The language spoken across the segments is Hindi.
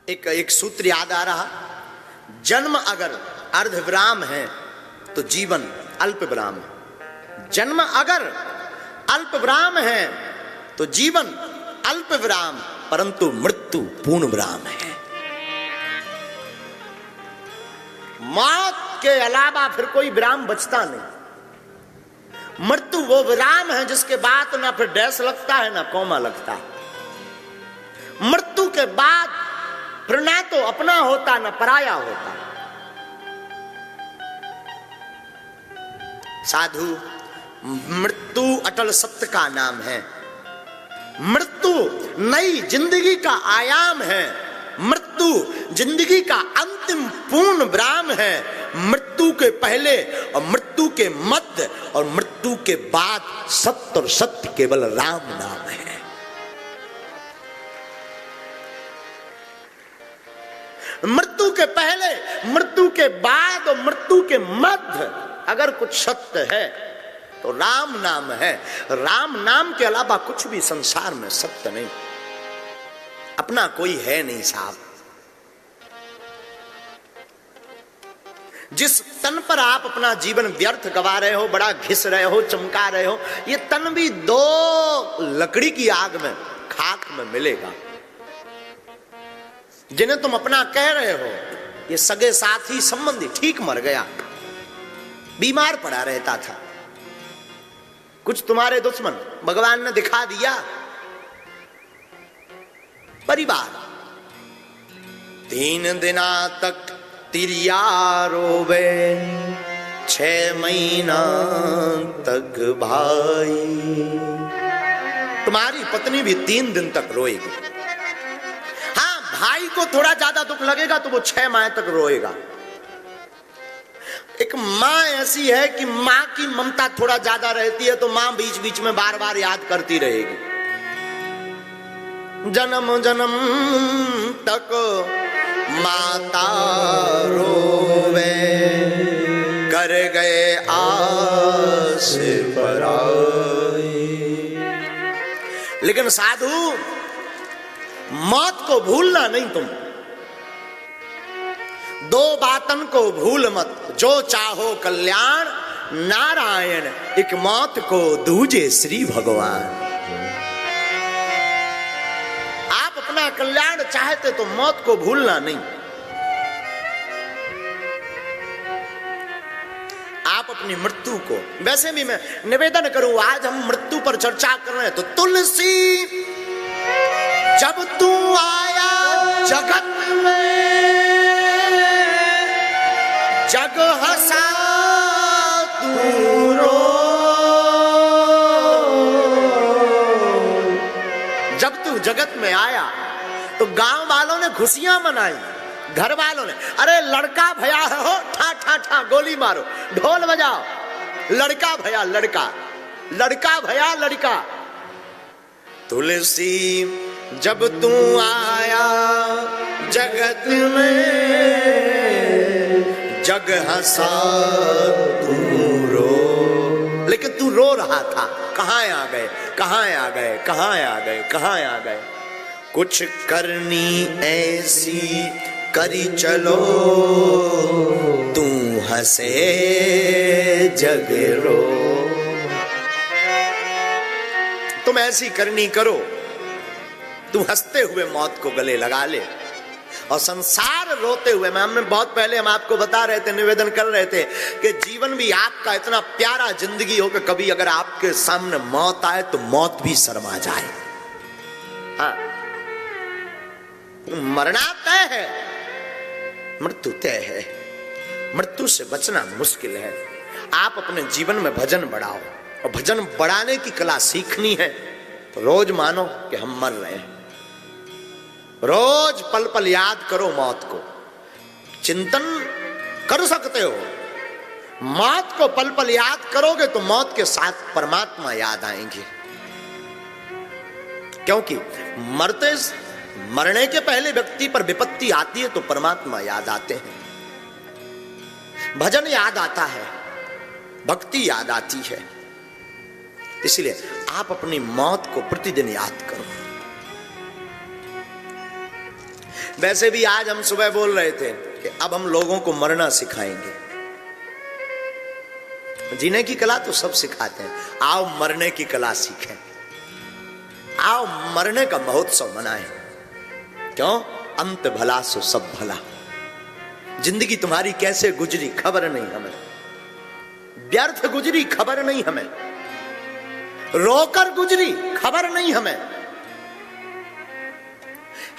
एक सूत्र याद आ रहा, जन्म अगर अर्ध विराम है तो जीवन अल्प विराम है। जन्म अगर अल्प विराम है तो जीवन अल्प विराम, परंतु मृत्यु पूर्ण विराम है। मौत के अलावा फिर कोई विराम बचता नहीं। मृत्यु वो विराम है जिसके बाद ना फिर डैश लगता है ना कौमा लगता है। मृत्यु के बाद फिर ना तो अपना होता ना पराया होता। साधु, मृत्यु अटल सत्य का नाम है। मृत्यु नई जिंदगी का आयाम है। मृत्यु जिंदगी का अंतिम पूर्ण विराम है। मृत्यु के पहले और मृत्यु के मध्य और मृत्यु के बाद सत्य और सत्य केवल राम नाम है। मृत्यु के पहले, मृत्यु के बाद और मृत्यु के मध्य अगर कुछ सत्य है तो राम नाम है। राम नाम के अलावा कुछ भी संसार में सत्य नहीं, अपना कोई है नहीं साहब। जिस तन पर आप अपना जीवन व्यर्थ गवा रहे हो, बड़ा घिस रहे हो, चमका रहे हो, ये तन भी दो लकड़ी की आग में, खाक में मिलेगा। जिन्हें तुम अपना कह रहे हो, ये सगे साथी संबंधी ठीक मर गया, बीमार पड़ा रहता था। कुछ तुम्हारे दुश्मन भगवान ने दिखा दिया। परिवार 3 दिना तक तिरिया रोवे, 6 महीना तक भाई। तुम्हारी पत्नी भी 3 दिन तक रोएगी। हाँ, भाई को थोड़ा ज्यादा दुख लगेगा तो वो 6 माह तक रोएगा। एक माँ ऐसी है कि माँ की ममता थोड़ा ज्यादा रहती है तो माँ बीच बीच में बार बार याद करती रहेगी। जन्म जन्म तक माता रोवे, कर गए आस पराई। लेकिन साधु, मौत को भूलना नहीं तुम। 2 बातन को भूल मत, जो चाहो कल्याण नारायण, एक मौत को दूजे श्री भगवान। आप अपना कल्याण चाहते तो मौत को भूलना नहीं। आप अपनी मृत्यु को, वैसे भी मैं निवेदन करूं, आज हम मृत्यु पर चर्चा कर रहे हैं तो तुलसी जब तू आया जगत में, जग हंसा तू रो। जब तू जगत में आया तो गांव वालों ने खुशियां मनाई, घर वालों ने, अरे लड़का भया है हो, ठा ठा ठा गोली मारो, ढोल बजाओ, लड़का भया लड़का, लड़का भया लड़का। तुलसी जब तू आया जगत में, जग हंसा तू रो। लेकिन तू रो रहा था, कहां आ गए, कहां आ गए, कहां आ गए, कहां आ गए। कुछ करनी ऐसी करी चलो, तू हंसे जग रो। तुम ऐसी करनी करो, तू हंसते हुए मौत को गले लगा ले और संसार रोते हुए। हमने बहुत पहले हम आपको बता रहे थे, निवेदन कर रहे थे कि जीवन भी आपका इतना प्यारा जिंदगी हो कि कभी अगर आपके सामने मौत आए तो मौत भी शर्मा जाए। हाँ, मरना तय है, मृत्यु तय है। मृत्यु से बचना मुश्किल है। आप अपने जीवन में भजन बढ़ाओ, और भजन बढ़ाने की कला सीखनी है तो रोज मानो कि हम मर रहे हैं। रोज पल पल याद करो मौत को, चिंतन कर सकते हो। मौत को पल पल याद करोगे तो मौत के साथ परमात्मा याद आएंगे। क्योंकि मरने के पहले व्यक्ति पर विपत्ति आती है तो परमात्मा याद आते हैं, भजन याद आता है, भक्ति याद आती है। इसलिए आप अपनी मौत को प्रतिदिन याद करो। वैसे भी आज हम सुबह बोल रहे थे कि अब हम लोगों को मरना सिखाएंगे। जीने की कला तो सब सिखाते हैं, आओ मरने की कला सीखें, आओ मरने का महोत्सव मनाएं। क्यों? अंत भला सो सब भला। जिंदगी तुम्हारी कैसे गुजरी खबर नहीं हमें, व्यर्थ गुजरी खबर नहीं हमें, रोकर गुजरी खबर नहीं हमें,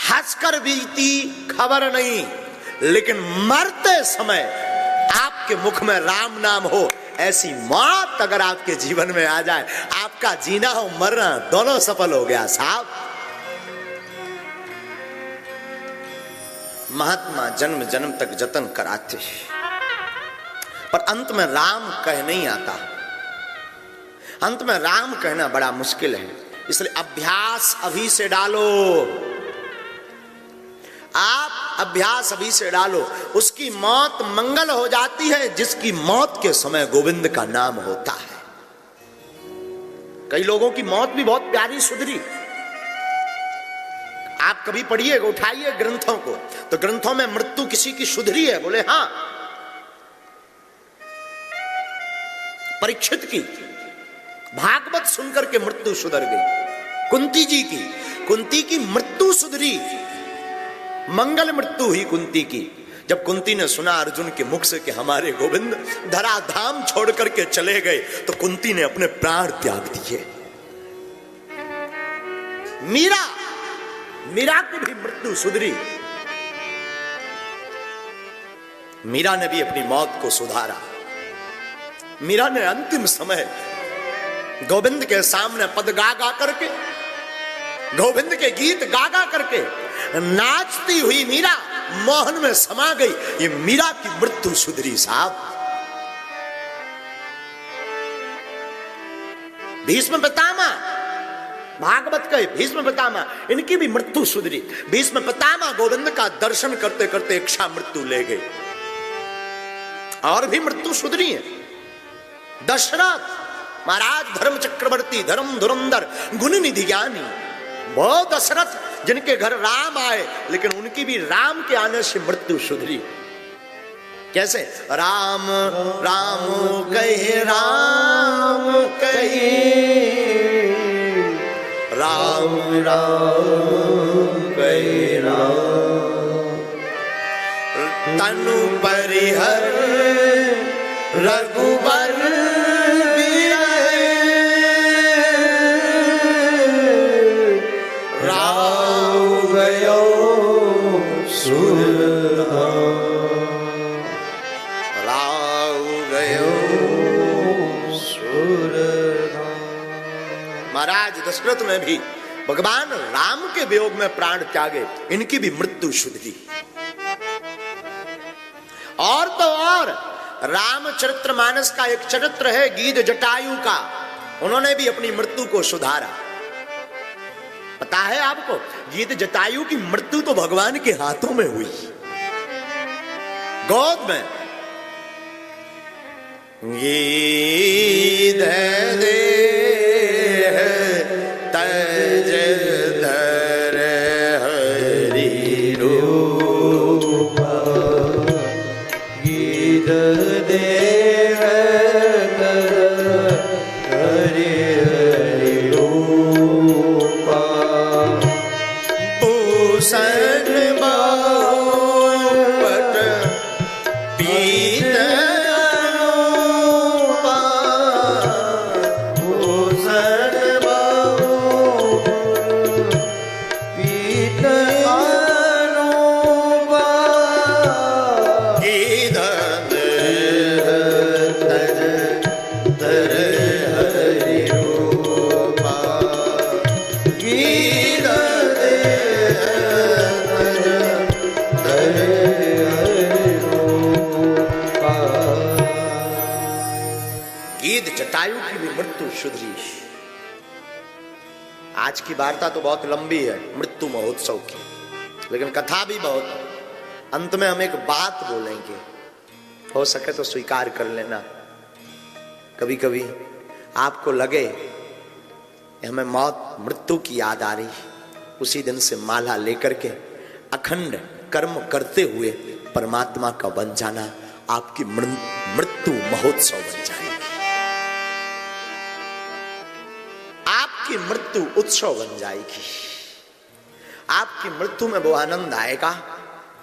हंसकर बीती खबर नहीं, लेकिन मरते समय आपके मुख में राम नाम हो, ऐसी मौत अगर आपके जीवन में आ जाए, आपका जीना हो मरना दोनों सफल हो गया साहब। महात्मा जन्म जन्म तक जतन कराते पर अंत में राम कह नहीं आता। अंत में राम कहना बड़ा मुश्किल है, इसलिए अभ्यास अभी से डालो। आप अभ्यास अभी से डालो। उसकी मौत मंगल हो जाती है जिसकी मौत के समय गोविंद का नाम होता है। कई लोगों की मौत भी बहुत प्यारी सुधरी। आप कभी पढ़िएगा, उठाइए ग्रंथों को, तो ग्रंथों में मृत्यु किसी की सुधरी है? बोले हां, परीक्षित की भागवत सुनकर के मृत्यु सुधर गई। कुंती की मृत्यु सुधरी, मंगल मृत्यु हुई कुंती की। जब कुंती ने सुना अर्जुन के मुख से कि हमारे गोविंद धराधाम छोड़ करके चले गए, तो कुंती ने अपने प्राण त्याग दिए। मीरा की भी मृत्यु सुधरी। मीरा ने भी अपनी मौत को सुधारा। मीरा ने अंतिम समय गोविंद के सामने पद गा गा करके, गोविंद के गीत गा गा करके नाचती हुई मीरा मोहन में समा गई। ये मीरा की मृत्यु सुधरी साहब। भीष्म पितामह, भागवत के भीष्म पितामह, इनकी भी मृत्यु सुधरी। भीष्म पितामह गोविंद का दर्शन करते करते इच्छा मृत्यु ले गए। और भी मृत्यु सुधरी है। दशरथ महाराज धर्म चक्रवर्ती, धर्म धुरंधर, गुण निधि ज्ञानी, बहुत दशरथ जिनके घर राम आए, लेकिन उनकी भी राम के आने से मृत्यु सुधरी। कैसे? राम राम कहे, राम कहे, राम राम कहे राम, तनु परिहर रघुबर महाराज दशरथ में भी भगवान राम के वियोग में प्राण त्यागे, इनकी भी मृत्यु सुधरी। और तो और रामचरितमानस का एक चरित्र है गीध जटायु का, उन्होंने भी अपनी मृत्यु को सुधारा। पता है आपको, गीध जटायु की मृत्यु तो भगवान के हाथों में हुई, गोद में। गीध दे तज धर हरि रूप, गीध दे हरि हरि रूप, भूषण बापट पीत सुधरी। आज की वार्ता तो बहुत लंबी है मृत्यु महोत्सव की, लेकिन कथा भी बहुत है। अंत में हम एक बात बोलेंगे, हो सके तो स्वीकार कर लेना। कभी कभी आपको लगे हमें मौत मृत्यु की याद आ रही, उसी दिन से माला लेकर के अखंड कर्म करते हुए परमात्मा का बन जाना आपकी मृत्यु महोत्सव बन जाएगी, आपकी मृत्यु उत्सव बन जाएगी। आपकी मृत्यु में वो आनंद आएगा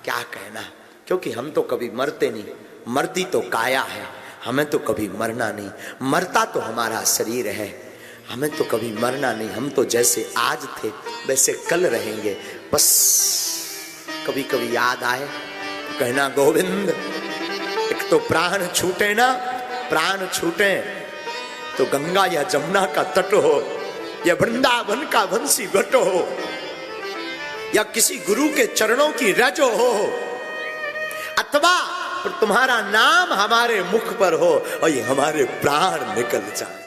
क्या कहना, क्योंकि हम तो कभी मरते नहीं, मरती तो काया है, हमें तो कभी मरना नहीं। मरता तो हमारा शरीर है, हमें तो कभी मरना नहीं। हम तो जैसे आज थे वैसे कल रहेंगे। बस कभी कभी याद आए तो कहना गोविंद, एक तो प्राण छूटे ना, प्राण छूटे तो गंगा या जमुना का तट हो, या वृंदावन का वंशी घट हो, या किसी गुरु के चरणों की रज हो, अथवा तुम्हारा नाम हमारे मुख पर हो और ये हमारे प्राण निकल जाए।